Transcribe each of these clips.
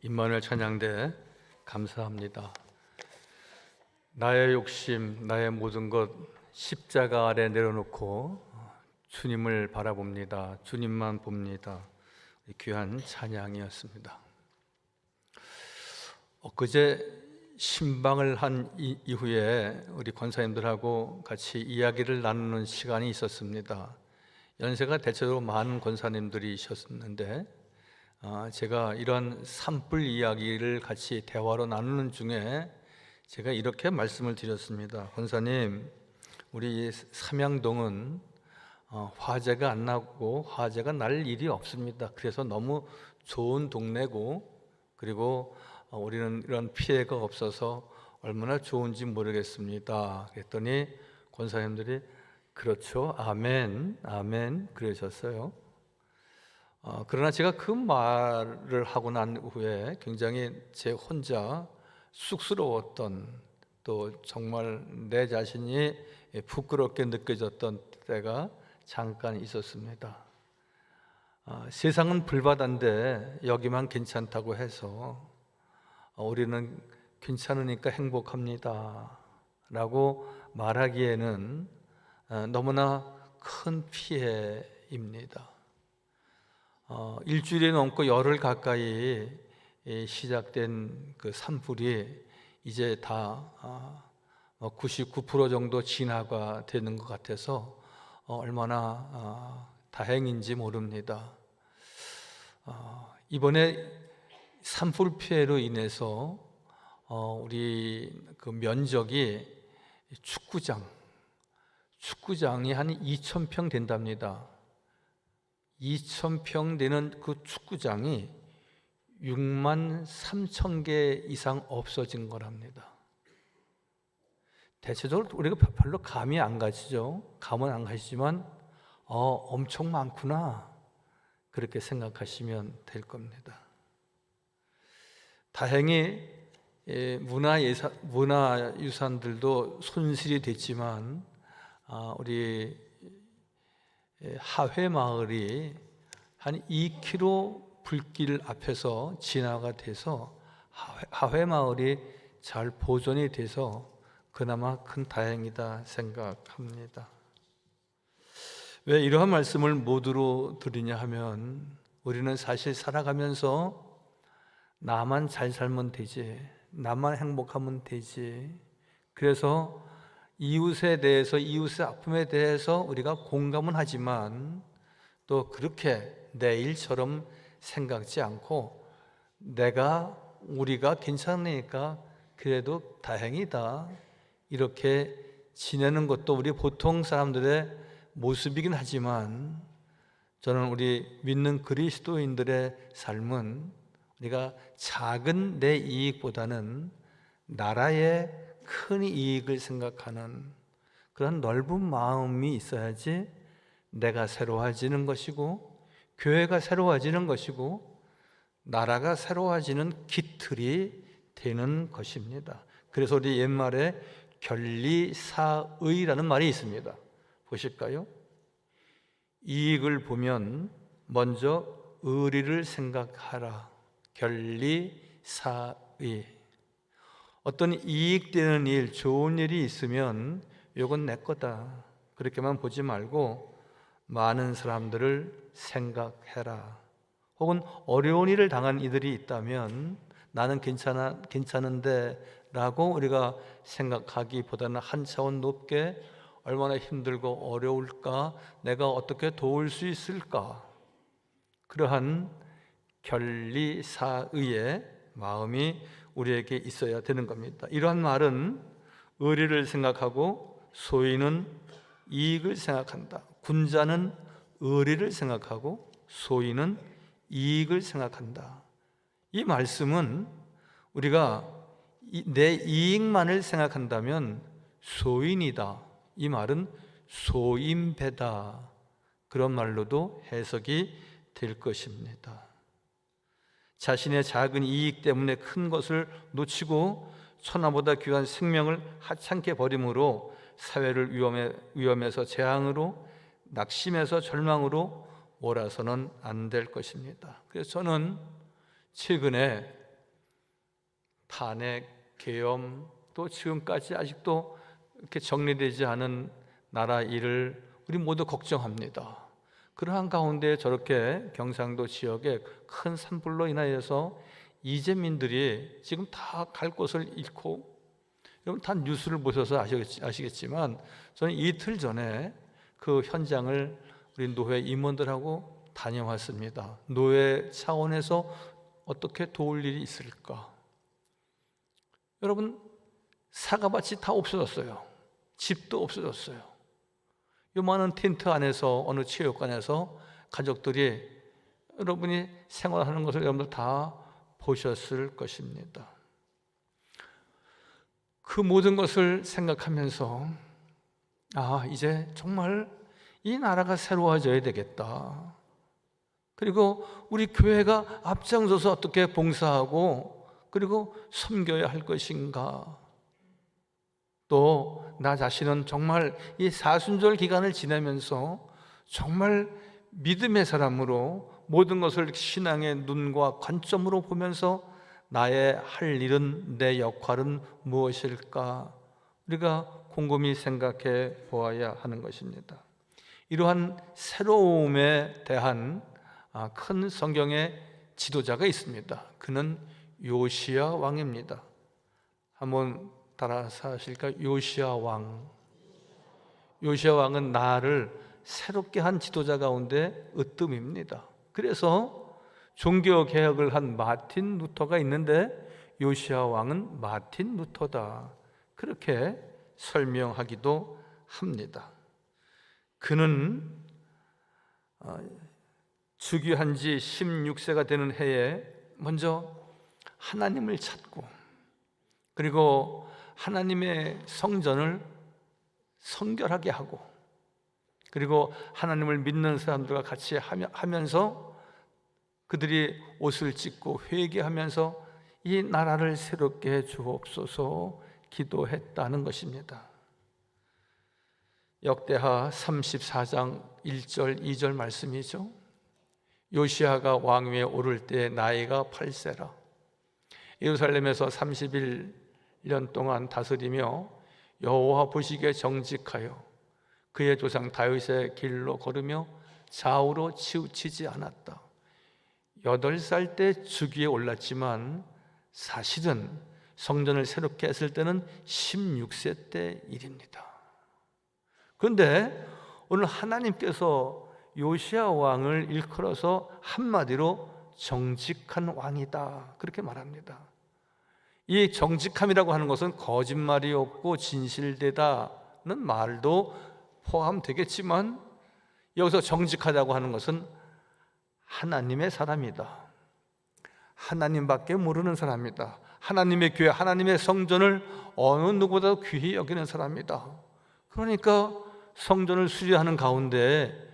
임마누엘 찬양대 감사합니다. 나의 욕심, 나의 모든 것 십자가 아래 내려놓고 주님을 바라봅니다. 주님만 봅니다. 귀한 찬양이었습니다. 엊그제 신방을 한 이후에 우리 권사님들하고 같이 이야기를 나누는 시간이 있었습니다. 연세가 대체적으로 많은 권사님들이셨는데 제가 이런 산불 이야기를 같이 대화로 나누는 중에 제가 이렇게 말씀을 드렸습니다. 권사님, 우리 삼양동은 화재가 안 나고 화재가 날 일이 없습니다. 그래서 너무 좋은 동네고, 그리고 우리는 이런 피해가 없어서 얼마나 좋은지 모르겠습니다. 그랬더니 권사님들이 그렇죠, 아멘, 아멘 그러셨어요. 그러나 제가 그 말을 하고 난 후에 굉장히 제 혼자 쑥스러웠던, 또 정말 내 자신이 부끄럽게 느껴졌던 때가 잠깐 있었습니다. 세상은 불바다인데 여기만 괜찮다고 해서 우리는 괜찮으니까 행복합니다 라고 말하기에는 너무나 큰 피해입니다. 일주일이 넘고 열흘 가까이 시작된 그 산불이 이제 다 99% 정도 진화가 되는 것 같아서 얼마나 다행인지 모릅니다. 이번에 산불 피해로 인해서 우리 그 면적이 축구장이 한 2,000평 된답니다. 2,000평 되는 그 축구장이 6만 3천 개 이상 없어진 거랍니다. 대체적으로 우리가 별로 감이 안 가시죠. 감은 안 가시지만 엄청 많구나 그렇게 생각하시면 될 겁니다. 다행히 문화유산들도 손실이 됐지만 우리 하회마을이 한 2km 불길 앞에서 진화가 돼서 하회마을이 잘 보존이 돼서 그나마 큰 다행이다 생각합니다. 왜 이러한 말씀을 모두로 드리냐 하면, 우리는 사실 살아가면서 나만 잘 살면 되지, 나만 행복하면 되지, 그래서 이웃에 대해서, 이웃의 아픔에 대해서 우리가 공감은 하지만 또 그렇게 내 일처럼 생각지 않고 우리가 괜찮으니까 그래도 다행이다 이렇게 지내는 것도 우리 보통 사람들의 모습이긴 하지만, 저는 우리 믿는 그리스도인들의 삶은 우리가 작은 내 이익보다는 나라의 큰 이익을 생각하는 그런 넓은 마음이 있어야지 내가 새로워지는 것이고, 교회가 새로워지는 것이고, 나라가 새로워지는 기틀이 되는 것입니다. 그래서 우리 옛말에 결리사의라는 말이 있습니다. 보실까요? 이익을 보면 먼저 의리를 생각하라. 결리사의. 어떤 이익되는 일, 좋은 일이 있으면 이건 내 거다 그렇게만 보지 말고 많은 사람들을 생각해라. 혹은 어려운 일을 당한 이들이 있다면 나는 괜찮은데 라고 우리가 생각하기보다는 한 차원 높게 얼마나 힘들고 어려울까, 내가 어떻게 도울 수 있을까, 그러한 결리사의의 마음이 우리에게 있어야 되는 겁니다. 이러한 말은 의리를 생각하고 소인은 이익을 생각한다. 군자는 의리를 생각하고 소인은 이익을 생각한다. 이 말씀은 우리가 내 이익만을 생각한다면 소인이다, 이 말은 소인배다, 그런 말로도 해석이 될 것입니다. 자신의 작은 이익 때문에 큰 것을 놓치고 천하보다 귀한 생명을 하찮게 버림으로 사회를 위험에서 재앙으로, 낙심에서 절망으로 몰아서는 안 될 것입니다. 그래서 저는 최근에 탄핵, 계엄, 또 지금까지 아직도 이렇게 정리되지 않은 나라 일을 우리 모두 걱정합니다. 그러한 가운데 저렇게 경상도 지역에 큰 산불로 인하여서 이재민들이 지금 다 갈 곳을 잃고, 여러분 다 뉴스를 보셔서 아시겠지만 저는 이틀 전에 그 현장을 우리 노회 임원들하고 다녀왔습니다. 노회 차원에서 어떻게 도울 일이 있을까? 여러분, 사과밭이 다 없어졌어요. 집도 없어졌어요. 요만한 텐트 안에서, 어느 체육관에서 가족들이, 여러분이 생활하는 것을 여러분들 다 보셨을 것입니다. 그 모든 것을 생각하면서 이제 정말 이 나라가 새로워져야 되겠다. 그리고 우리 교회가 앞장서서 어떻게 봉사하고 그리고 섬겨야 할 것인가. 또 나 자신은 정말 이 사순절 기간을 지내면서 정말 믿음의 사람으로 모든 것을 신앙의 눈과 관점으로 보면서 나의 할 일은, 내 역할은 무엇일까? 우리가 곰곰이 생각해 보아야 하는 것입니다. 이러한 새로움에 대한 큰 성경의 지도자가 있습니다. 그는 요시야 왕입니다. 한번 따라서 하실까요? 요시야 왕. 요시야 왕은 나를 새롭게 한 지도자 가운데 으뜸입니다. 그래서 종교 개혁을 한 마틴 루터가 있는데 요시야 왕은 마틴 루터다, 그렇게 설명하기도 합니다. 그는 즉위한 지 16세가 되는 해에 먼저 하나님을 찾고, 그리고 하나님의 성전을 성결하게 하고, 그리고 하나님을 믿는 사람들과 같이 하면서 그들이 옷을 찢고 회개하면서 이 나라를 새롭게 해 주옵소서 기도했다는 것입니다. 역대하 34장 1절 2절 말씀이죠. 요시야가 왕위에 오를 때 나이가 8세라. 예루살렘에서 31년 동안 다스리며 여호와 보시기에 정직하여 그의 조상 다윗의 길로 걸으며 좌우로 치우치지 않았다. 8살 때 즉위에 올랐지만 사실은 성전을 새롭게 했을 때는 16세 때 일입니다. 그런데 오늘 하나님께서 요시야 왕을 일컬어서 한마디로 정직한 왕이다, 그렇게 말합니다. 이 정직함이라고 하는 것은 거짓말이 없고 진실되다는 말도 포함되겠지만, 여기서 정직하다고 하는 것은 하나님의 사람이다, 하나님밖에 모르는 사람이다, 하나님의 교회, 하나님의 성전을 어느 누구보다도 귀히 여기는 사람이다. 그러니까 성전을 수리하는 가운데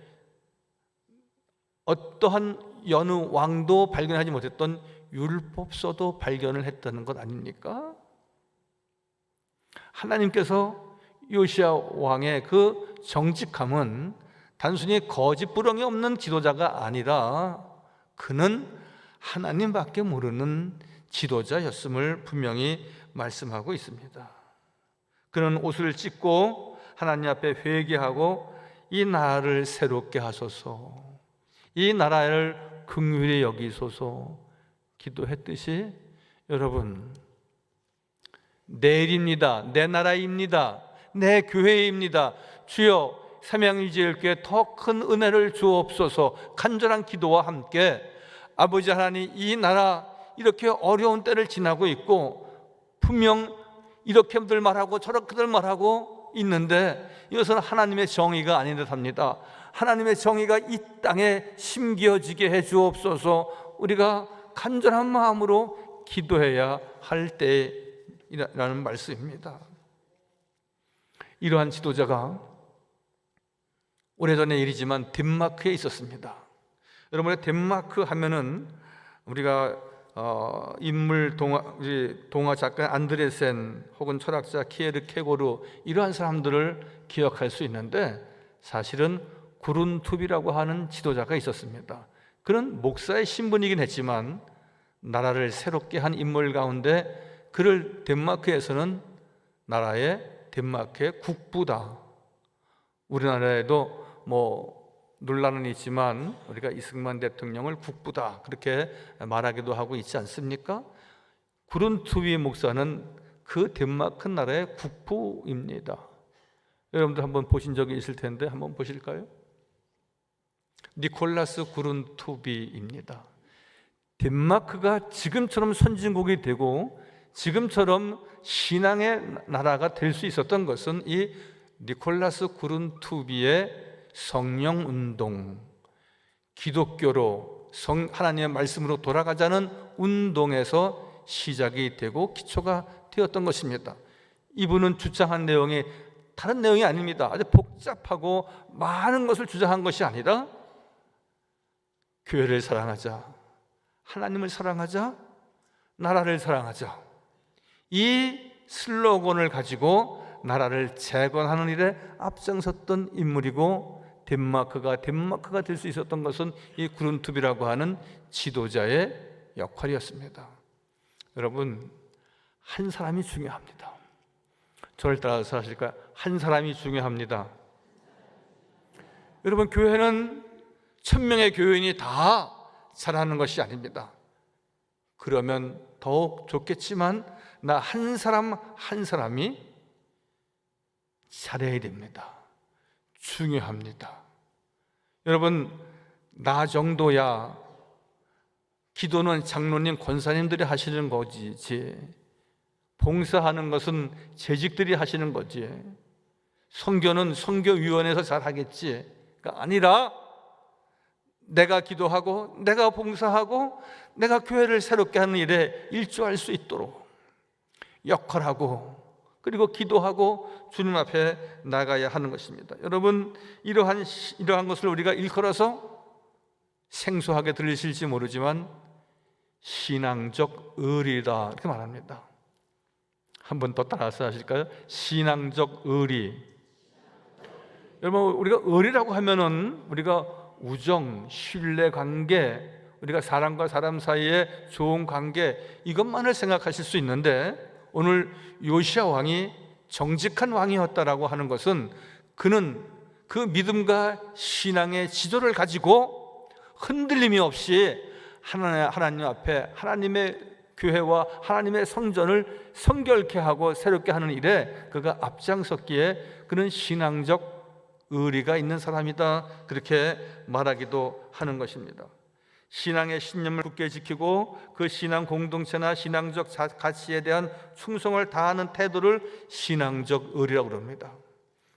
어떠한 여느 왕도 발견하지 못했던 율법서도 발견을 했다는 것 아닙니까? 하나님께서 요시야 왕의 그 정직함은 단순히 거짓부렁이 없는 지도자가 아니라 그는 하나님밖에 모르는 지도자였음을 분명히 말씀하고 있습니다. 그는 옷을 찢고 하나님 앞에 회개하고 이 나라를 새롭게 하소서, 이 나라를 긍휼히 여기소서 기도했듯이, 여러분, 내 일입니다, 내 나라입니다, 내 교회입니다, 주여 삼양일제일교회에 더 큰 은혜를 주옵소서 간절한 기도와 함께 아버지 하나님, 이 나라 이렇게 어려운 때를 지나고 있고 분명 이렇게들 말하고 저렇게들 말하고 있는데 이것은 하나님의 정의가 아닌 듯합니다. 하나님의 정의가 이 땅에 심겨지게 해 주옵소서. 우리가 간절한 마음으로 기도해야 할 때라는 말씀입니다. 이러한 지도자가 오래전의 일이지만 덴마크에 있었습니다. 여러분의 덴마크 하면은 우리가 인물 동화 작가 안드레센 혹은 철학자 키에르 케고르, 이러한 사람들을 기억할 수 있는데 사실은 구룬투비라고 하는 지도자가 있었습니다. 그는 목사의 신분이긴 했지만 나라를 새롭게 한 인물 가운데 그를 덴마크에서는 덴마크의 국부다. 우리나라에도 논란은 있지만 우리가 이승만 대통령을 국부다 그렇게 말하기도 하고 있지 않습니까? 구룬투비 목사는 그 덴마크 나라의 국부입니다. 여러분들 한번 보신 적이 있을 텐데 한번 보실까요? 니콜라스 구룬투비입니다. 덴마크가 지금처럼 선진국이 되고 지금처럼 신앙의 나라가 될 수 있었던 것은 이 니콜라스 구룬투비의 성령운동, 기독교로 하나님의 말씀으로 돌아가자는 운동에서 시작이 되고 기초가 되었던 것입니다. 이분은 주장한 내용이 다른 내용이 아닙니다. 아주 복잡하고 많은 것을 주장한 것이 아니라 교회를 사랑하자, 하나님을 사랑하자, 나라를 사랑하자, 이 슬로건을 가지고 나라를 재건하는 일에 앞장섰던 인물이고, 덴마크가 될 수 있었던 것은 이 구룬투비라고 하는 지도자의 역할이었습니다. 여러분, 한 사람이 중요합니다. 저를 따라서 하실까요? 한 사람이 중요합니다. 여러분, 교회는 1000명의 교인이 다 잘하는 것이 아닙니다. 그러면 더욱 좋겠지만 나 한 사람 한 사람이 잘해야 됩니다. 중요합니다. 여러분, 나 정도야 기도는 장로님, 권사님들이 하시는 거지, 봉사하는 것은 재직들이 하시는 거지, 선교는 선교위원회에서 잘 하겠지가 아니라 내가 기도하고 내가 봉사하고 내가 교회를 새롭게 하는 일에 일조할 수 있도록 역할하고 그리고 기도하고 주님 앞에 나가야 하는 것입니다. 여러분, 이러한 것을 우리가 일컬어서 생소하게 들리실지 모르지만 신앙적 의리다 이렇게 말합니다. 한 번 더 따라서 하실까요? 신앙적 의리. 여러분, 우리가 의리라고 하면은 우리가 우정, 신뢰 관계, 우리가 사람과 사람 사이의 좋은 관계, 이것만을 생각하실 수 있는데, 오늘 요시야 왕이 정직한 왕이었다라고 하는 것은 그는 그 믿음과 신앙의 지도를 가지고 흔들림이 없이 하나님 앞에 하나님의 교회와 하나님의 성전을 성결케 하고 새롭게 하는 일에 그가 앞장섰기에 그는 신앙적 의리가 있는 사람이다, 그렇게 말하기도 하는 것입니다. 신앙의 신념을 굳게 지키고 그 신앙 공동체나 신앙적 가치에 대한 충성을 다하는 태도를 신앙적 의리라고 그럽니다.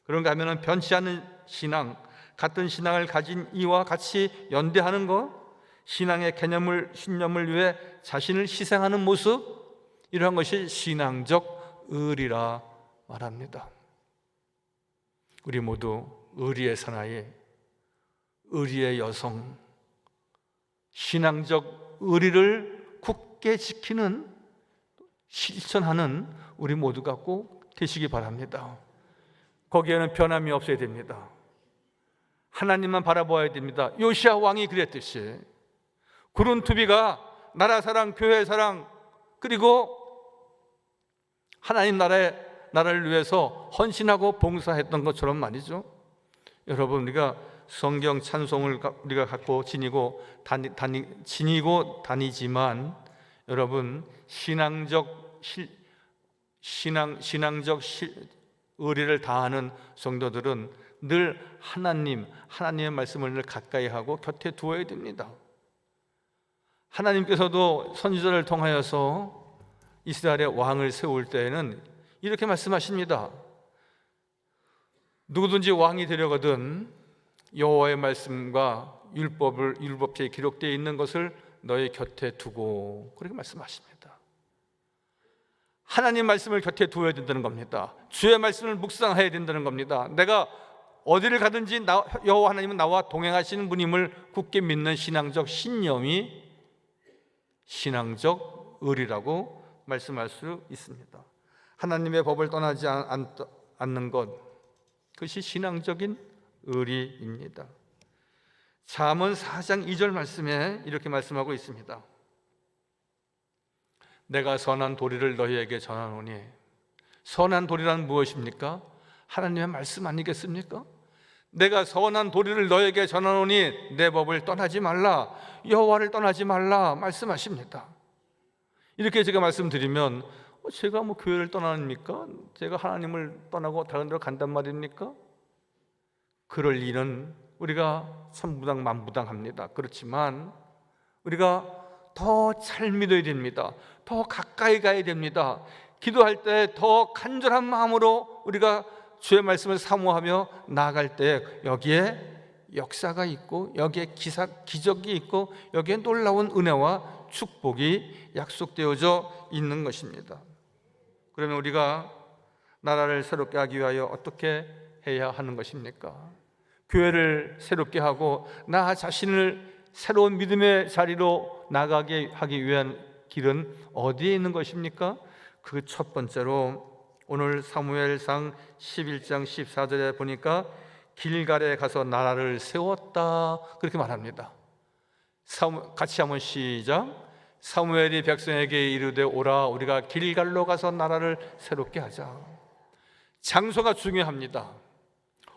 그런가 하면 변치 않는 신앙, 같은 신앙을 가진 이와 같이 연대하는 것, 신앙의 신념을 위해 자신을 희생하는 모습, 이러한 것이 신앙적 의리라 말합니다. 우리 모두 의리의 사나이, 의리의 여성, 신앙적 의리를 굳게 지키는, 실천하는 우리 모두가 꼭 되시기 바랍니다. 거기에는 변함이 없어야 됩니다. 하나님만 바라보아야 됩니다. 요시야 왕이 그랬듯이 구룬투비가 나라 사랑, 교회 사랑, 그리고 하나님 나라를 위해서 헌신하고 봉사했던 것처럼 말이죠. 여러분, 우리가 성경 찬송을 우리가 갖고 지니고 다니지만 여러분, 신앙적 의리를 다하는 성도들은 늘 하나님의 말씀을 늘 가까이 하고 곁에 두어야 됩니다. 하나님께서도 선지자를 통하여서 이스라엘의 왕을 세울 때에는 이렇게 말씀하십니다. 누구든지 왕이 되려거든 여호와의 말씀과 율법책에 기록되어 있는 것을 너의 곁에 두고, 그렇게 말씀하십니다. 하나님 말씀을 곁에 두어야 된다는 겁니다. 주의 말씀을 묵상해야 된다는 겁니다. 내가 어디를 가든지 여호와 하나님은 나와 동행하시는 분임을 굳게 믿는 신앙적 신념이 신앙적 의리라고 말씀할 수 있습니다. 하나님의 법을 떠나지 않는 것, 그것이 신앙적인 의리입니다. 잠언 4장 2절 말씀에 이렇게 말씀하고 있습니다. 내가 선한 도리를 너희에게 전하노니. 선한 도리란 무엇입니까? 하나님의 말씀 아니겠습니까? 내가 선한 도리를 너에게 전하노니 내 법을 떠나지 말라, 여호와를 떠나지 말라 말씀하십니다. 이렇게 제가 말씀드리면 제가 뭐 교회를 떠납니까? 제가 하나님을 떠나고 다른 데로 간단 말입니까? 그럴 리는 우리가 천부당만부당합니다. 그렇지만 우리가 더 잘 믿어야 됩니다. 더 가까이 가야 됩니다. 기도할 때 더 간절한 마음으로 우리가 주의 말씀을 사모하며 나아갈 때 여기에 역사가 있고 여기에 기적이 있고 여기에 놀라운 은혜와 축복이 약속되어져 있는 것입니다. 그러면 우리가 나라를 새롭게 하기 위하여 어떻게 해야 하는 것입니까? 교회를 새롭게 하고 나 자신을 새로운 믿음의 자리로 나가게 하기 위한 길은 어디에 있는 것입니까? 그 첫 번째로 오늘 사무엘상 11장 14절에 보니까 길갈에 가서 나라를 세웠다 그렇게 말합니다. 같이 한번 시작. 사무엘이 백성에게 이르되 오라 우리가 길갈로 가서 나라를 새롭게 하자. 장소가 중요합니다.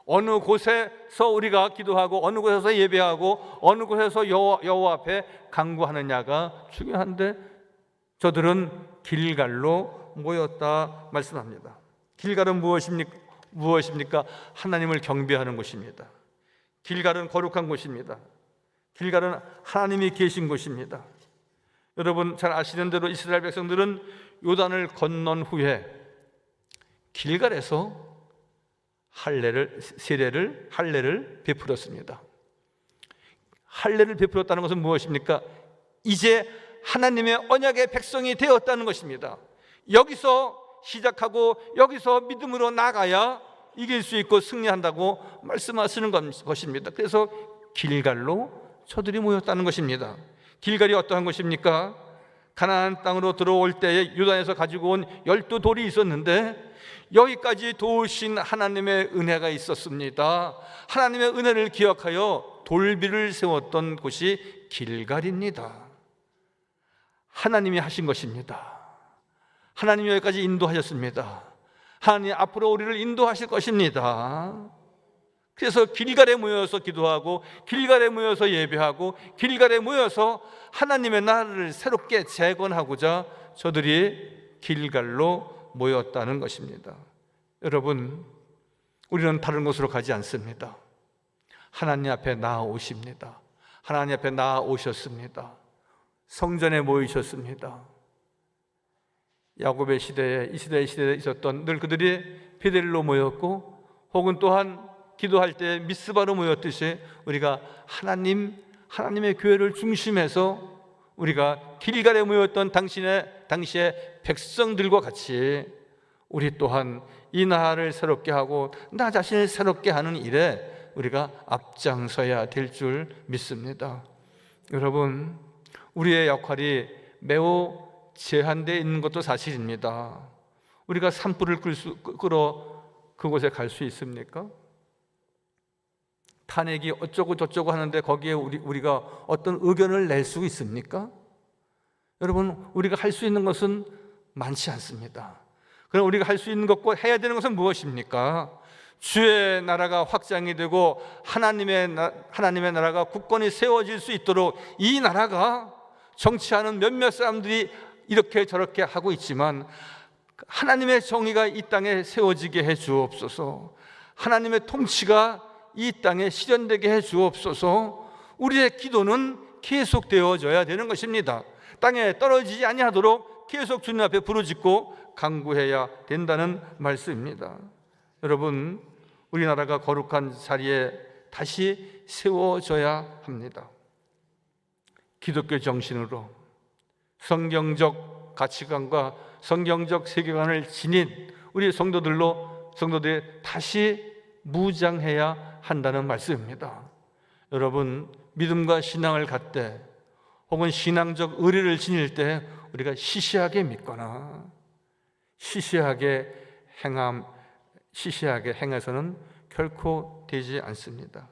어느 곳에서 우리가 기도하고 어느 곳에서 예배하고 어느 곳에서 여호와 앞에 간구하느냐가 중요한데 저들은 길갈로 모였다 말씀합니다. 길갈은 무엇입니까? 하나님을 경배하는 곳입니다. 길갈은 거룩한 곳입니다. 길갈은 하나님이 계신 곳입니다. 여러분 잘 아시는 대로 이스라엘 백성들은 요단을 건넌 후에 길갈에서 할례를 베풀었습니다. 할례를 베풀었다는 것은 무엇입니까? 이제 하나님의 언약의 백성이 되었다는 것입니다. 여기서 시작하고 여기서 믿음으로 나가야 이길 수 있고 승리한다고 말씀하시는 것입니다. 그래서 길갈로 저들이 모였다는 것입니다. 길갈이 어떠한 것입니까? 가나안 땅으로 들어올 때에 요단에서 가지고 온 12돌이 있었는데 여기까지 도우신 하나님의 은혜가 있었습니다. 하나님의 은혜를 기억하여 돌비를 세웠던 곳이 길갈입니다. 하나님이 하신 것입니다. 하나님이 여기까지 인도하셨습니다. 하나님 앞으로 우리를 인도하실 것입니다. 그래서 길갈에 모여서 기도하고 길갈에 모여서 예배하고 길갈에 모여서 하나님의 나라를 새롭게 재건하고자 저들이 길갈로 모였다는 것입니다. 여러분, 우리는 다른 곳으로 가지 않습니다. 하나님 앞에 나아오십니다. 하나님 앞에 나아오셨습니다. 성전에 모이셨습니다. 야곱의 시대에 이스라엘 시대에 있었던 늘 그들이 베델로 모였고 혹은 또한 기도할 때 미스바로 모였듯이 우리가 하나님의 교회를 중심해서 우리가 길갈에 모였던 당시의 백성들과 같이 우리 또한 이 나라를 새롭게 하고 나 자신을 새롭게 하는 일에 우리가 앞장서야 될 줄 믿습니다. 여러분, 우리의 역할이 매우 제한되어 있는 것도 사실입니다. 우리가 산불을 끌어 그곳에 갈 수 있습니까? 탄핵이 어쩌고 저쩌고 하는데 거기에 우리가 어떤 의견을 낼 수 있습니까? 여러분, 우리가 할 수 있는 것은 많지 않습니다. 그럼 우리가 할 수 있는 것과 해야 되는 것은 무엇입니까? 주의 나라가 확장이 되고 하나님의 나라가 굳건히 세워질 수 있도록 이 나라가 정치하는 몇몇 사람들이 이렇게 저렇게 하고 있지만 하나님의 정의가 이 땅에 세워지게 해 주옵소서. 하나님의 통치가 이 땅에 실현되게 해 주옵소서. 우리의 기도는 계속되어져야 되는 것입니다. 땅에 떨어지지 아니하도록 계속 주님 앞에 부르짖고 간구해야 된다는 말씀입니다. 여러분, 우리나라가 거룩한 자리에 다시 세워져야 합니다. 기독교 정신으로 성경적 가치관과 성경적 세계관을 지닌 우리 성도들이 다시 무장해야 한다는 말씀입니다. 여러분, 믿음과 신앙을 갖되 혹은 신앙적 의리를 지닐 때 우리가 시시하게 믿거나 시시하게 행해서는 결코 되지 않습니다.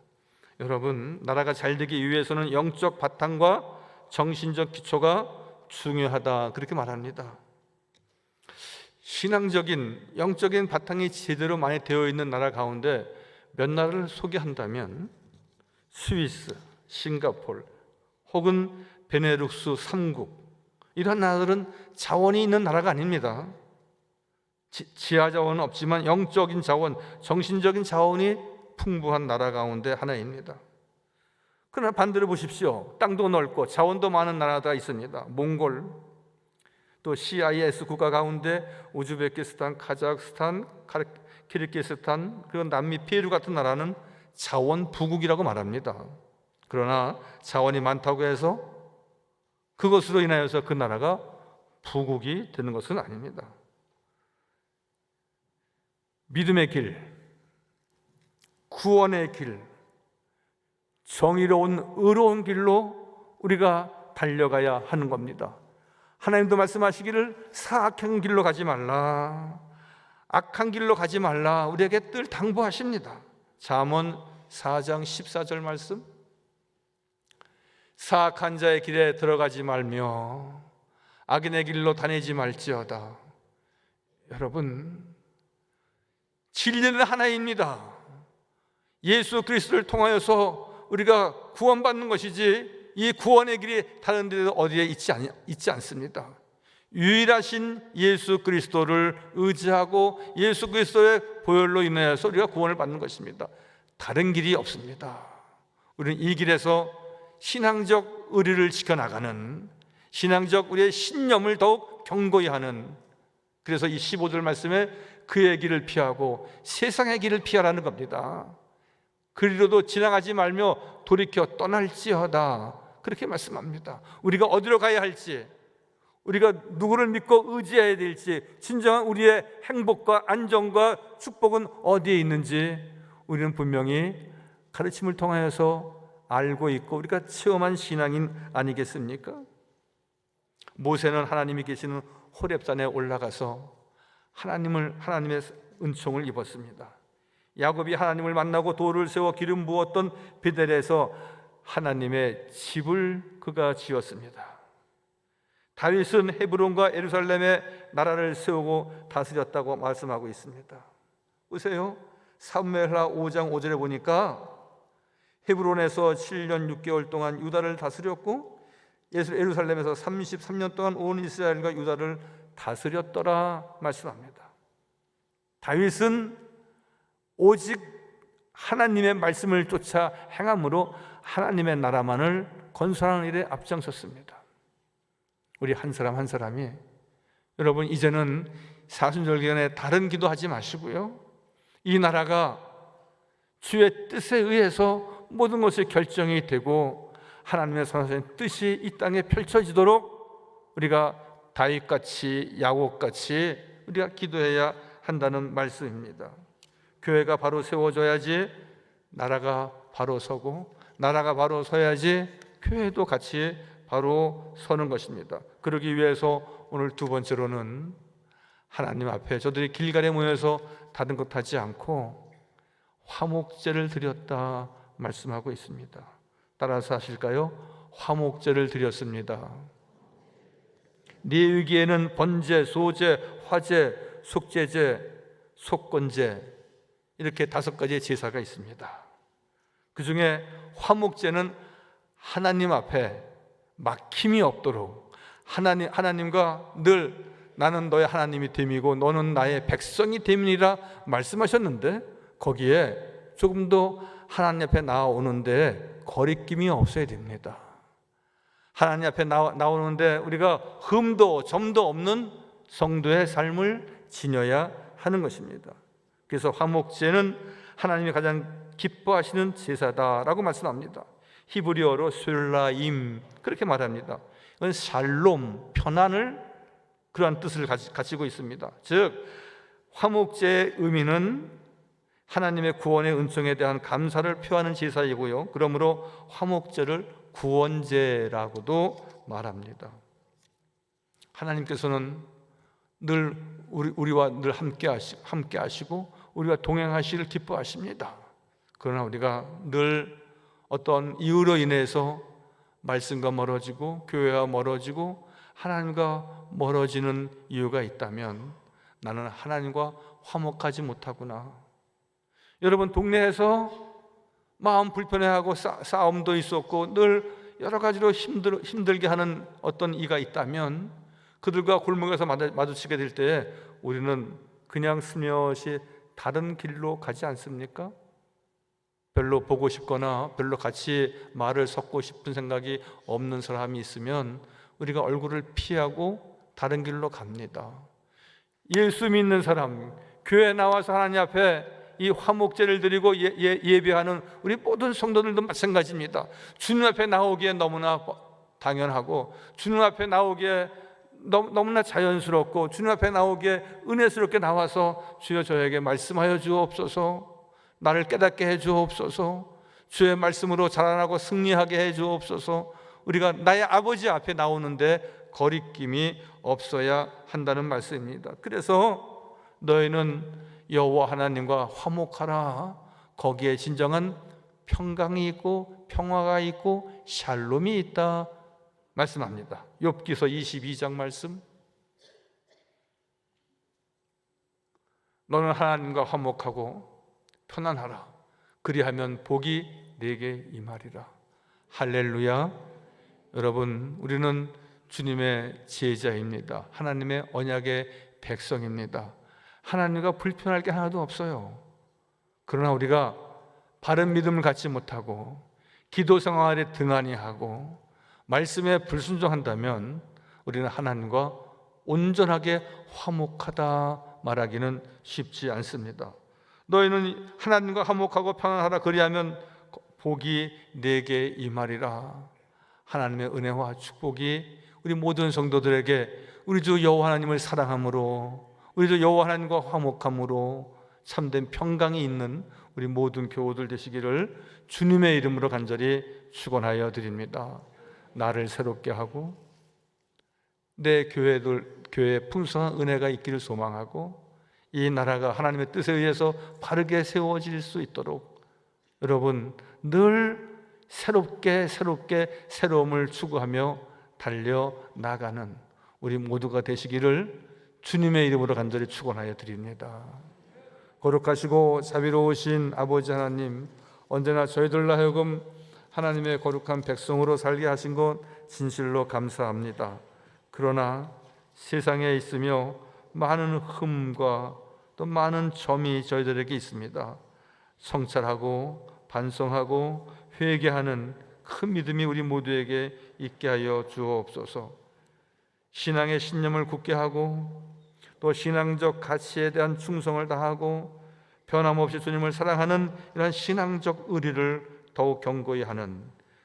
여러분, 나라가 잘 되기 위해서는 영적 바탕과 정신적 기초가 중요하다 그렇게 말합니다. 신앙적인 영적인 바탕이 제대로 많이 되어 있는 나라 가운데 몇 나라를 소개한다면 스위스, 싱가포르 혹은 베네룩스 3국, 이런 나라들은 자원이 있는 나라가 아닙니다. 지하 자원은 없지만 영적인 자원, 정신적인 자원이 풍부한 나라 가운데 하나입니다. 그러나 반대로 보십시오. 땅도 넓고 자원도 많은 나라가 있습니다. 몽골, 또 CIS 국가 가운데 우즈베키스탄, 카자흐스탄, 키르기스탄, 그리고 남미 페루 같은 나라는 자원 부국이라고 말합니다. 그러나 자원이 많다고 해서 그것으로 인하여서 그 나라가 부국이 되는 것은 아닙니다. 믿음의 길, 구원의 길, 정의로운 의로운 길로 우리가 달려가야 하는 겁니다. 하나님도 말씀하시기를 사악한 길로 가지 말라, 악한 길로 가지 말라 우리에게 늘 당부하십니다. 잠언 4장 14절 말씀, 사악한 자의 길에 들어가지 말며 악인의 길로 다니지 말지어다. 여러분, 진리는 하나입니다. 예수 그리스도를 통하여서 우리가 구원받는 것이지 이 구원의 길이 다른 데 어디에 있지 않습니다. 유일하신 예수 그리스도를 의지하고 예수 그리스도의 보혈로 인하여서 우리가 구원을 받는 것입니다. 다른 길이 없습니다. 우리는 이 길에서 신앙적 의리를 지켜나가는, 신앙적 우리의 신념을 더욱 견고히 하는, 그래서 이 15절 말씀에 그의 길을 피하고 세상의 길을 피하라는 겁니다. 그리로도 지나가지 말며 돌이켜 떠날지어다 그렇게 말씀합니다. 우리가 어디로 가야 할지, 우리가 누구를 믿고 의지해야 될지, 진정한 우리의 행복과 안정과 축복은 어디에 있는지 우리는 분명히 가르침을 통하여서 알고 있고 우리가 체험한 신앙인 아니겠습니까? 모세는 하나님이 계시는 호렙산에 올라가서 하나님의 은총을 입었습니다. 야곱이 하나님을 만나고 돌을 세워 기름 부었던 베델에서 하나님의 집을 그가 지었습니다. 다윗은 헤브론과 예루살렘에 나라를 세우고 다스렸다고 말씀하고 있습니다. 보세요, 사무엘하 5장 5절에 보니까 헤브론에서 7년 6개월 동안 유다를 다스렸고 예루살렘에서 33년 동안 온 이스라엘과 유다를 다스렸더라 말씀합니다. 다윗은 오직 하나님의 말씀을 쫓아 행함으로 하나님의 나라만을 건설하는 일에 앞장섰습니다. 우리 한 사람 한 사람이, 여러분 이제는 사순절기에 다른 기도하지 마시고요, 이 나라가 주의 뜻에 의해서 모든 것이 결정이 되고 하나님의 선하신 뜻이 이 땅에 펼쳐지도록 우리가 다윗같이 야곱같이 우리가 기도해야 한다는 말씀입니다. 교회가 바로 세워져야지 나라가 바로 서고, 나라가 바로 서야지 교회도 같이 바로 서는 것입니다. 그러기 위해서 오늘 두 번째로는 하나님 앞에 저들이 길갈에 모여서 다른 것 하지 않고 화목제를 드렸다 말씀하고 있습니다. 따라서 하실까요? 화목제를 드렸습니다. 레위기에는 번제, 소제, 화제, 속죄제, 속건제 이렇게 5가지의 제사가 있습니다. 그 중에 화목제는 하나님 앞에 막힘이 없도록 하나님과 늘 나는 너의 하나님이 됨이고 너는 나의 백성이 됨이니라 말씀하셨는데, 거기에 조금 더 하나님 앞에 나오는데 거리낌이 없어야 됩니다. 하나님 앞에 나오는데 우리가 흠도 점도 없는 성도의 삶을 지녀야 하는 것입니다. 그래서 화목제는 하나님이 가장 기뻐하시는 제사다라고 말씀합니다. 히브리어로 슐라임 그렇게 말합니다. 이건 샬롬, 편안을 그러한 뜻을 가지고 있습니다. 즉 화목제의 의미는 하나님의 구원의 은총에 대한 감사를 표하는 제사이고요, 그러므로 화목제를 구원제라고도 말합니다. 하나님께서는 늘 우리와 늘 함께 하시고 우리가 동행하시기를 기뻐하십니다. 그러나 우리가 늘 어떤 이유로 인해서 말씀과 멀어지고 교회와 멀어지고 하나님과 멀어지는 이유가 있다면 나는 하나님과 화목하지 못하구나. 여러분, 동네에서 마음 불편해하고 싸움도 있었고 늘 여러 가지로 힘들게 하는 어떤 이가 있다면 그들과 골목에서 마주치게 될 때에 우리는 그냥 스며시 다른 길로 가지 않습니까? 별로 보고 싶거나 별로 같이 말을 섞고 싶은 생각이 없는 사람이 있으면 우리가 얼굴을 피하고 다른 길로 갑니다. 예수 믿는 사람, 교회 나와서 하나님 앞에 이 화목제를 드리고 예배하는 우리 모든 성도들도 마찬가지입니다. 주님 앞에 나오기에 너무나 당연하고 주님 앞에 나오기에 너무나 자연스럽고 주님 앞에 나오기에 은혜스럽게 나와서 주여 저에게 말씀하여 주옵소서, 나를 깨닫게 해 주옵소서, 주의 말씀으로 자라나고 승리하게 해 주옵소서. 우리가 나의 아버지 앞에 나오는데 거리낌이 없어야 한다는 말씀입니다. 그래서 너희는 여호와 하나님과 화목하라. 거기에 진정한 평강이 있고 평화가 있고 샬롬이 있다 말씀합니다. 욥기서 22장 말씀. 너는 하나님과 화목하고 편안하라. 그리하면 복이 네게 임하리라. 할렐루야. 여러분, 우리는 주님의 제자입니다. 하나님의 언약의 백성입니다. 하나님과 불편할 게 하나도 없어요. 그러나 우리가 바른 믿음을 갖지 못하고 기도 생활에 등한히 하고 말씀에 불순종한다면 우리는 하나님과 온전하게 화목하다 말하기는 쉽지 않습니다. 너희는 하나님과 화목하고 평안하라. 그리하면 복이 네게 임하리라. 하나님의 은혜와 축복이 우리 모든 성도들에게 우리 주 여호와 하나님을 사랑함으로 우리 주 여호와 하나님과 화목함으로 참된 평강이 있는 우리 모든 교우들 되시기를 주님의 이름으로 간절히 축원하여 드립니다. 나를 새롭게 하고 내 교회에 풍성한 은혜가 있기를 소망하고 이 나라가 하나님의 뜻에 의해서 바르게 세워질 수 있도록 여러분 늘 새롭게 새로움을 추구하며 달려나가는 우리 모두가 되시기를 주님의 이름으로 간절히 축원하여 드립니다. 거룩하시고 자비로우신 아버지 하나님, 언제나 저희들로 하여금 하나님의 거룩한 백성으로 살게 하신 것 진실로 감사합니다. 그러나 세상에 있으며 많은 흠과 또 많은 점이 저희들에게 있습니다. 성찰하고 반성하고 회개하는 큰 믿음이 우리 모두에게 있게 하여 주옵소서. 신앙의 신념을 굳게 하고 또 신앙적 가치에 대한 충성을 다하고 변함없이 주님을 사랑하는 이런 신앙적 의리를 더욱 견고히 하는,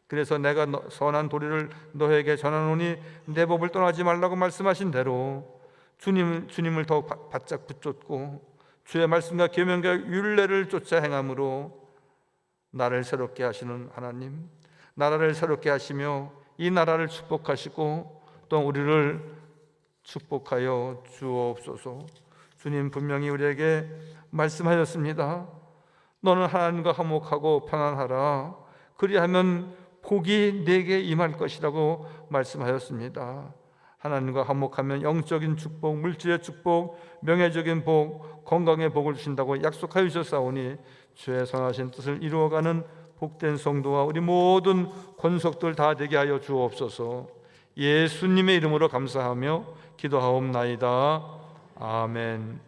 그래서 내가 선한 도리를 너에게 전하노니 내 법을 떠나지 말라고 말씀하신 대로 주님을 더욱 바짝 붙잡고 주의 말씀과 계명과 율례를 쫓아 행함으로 나를 새롭게 하시는 하나님, 나라를 새롭게 하시며 이 나라를 축복하시고 또 우리를 축복하여 주옵소서. 주님 분명히 우리에게 말씀하셨습니다. 너는 하나님과 화목하고 편안하라. 그리하면 복이 내게 임할 것이라고 말씀하셨습니다. 하나님과 화목하면 영적인 축복, 물질의 축복, 명예적인 복, 건강의 복을 주신다고 약속하여 주셨사오니 주의 선하신 뜻을 이루어가는 복된 성도와 우리 모든 권속들 다 되게 하여 주옵소서. 예수님의 이름으로 감사하며 기도하옵나이다. 아멘.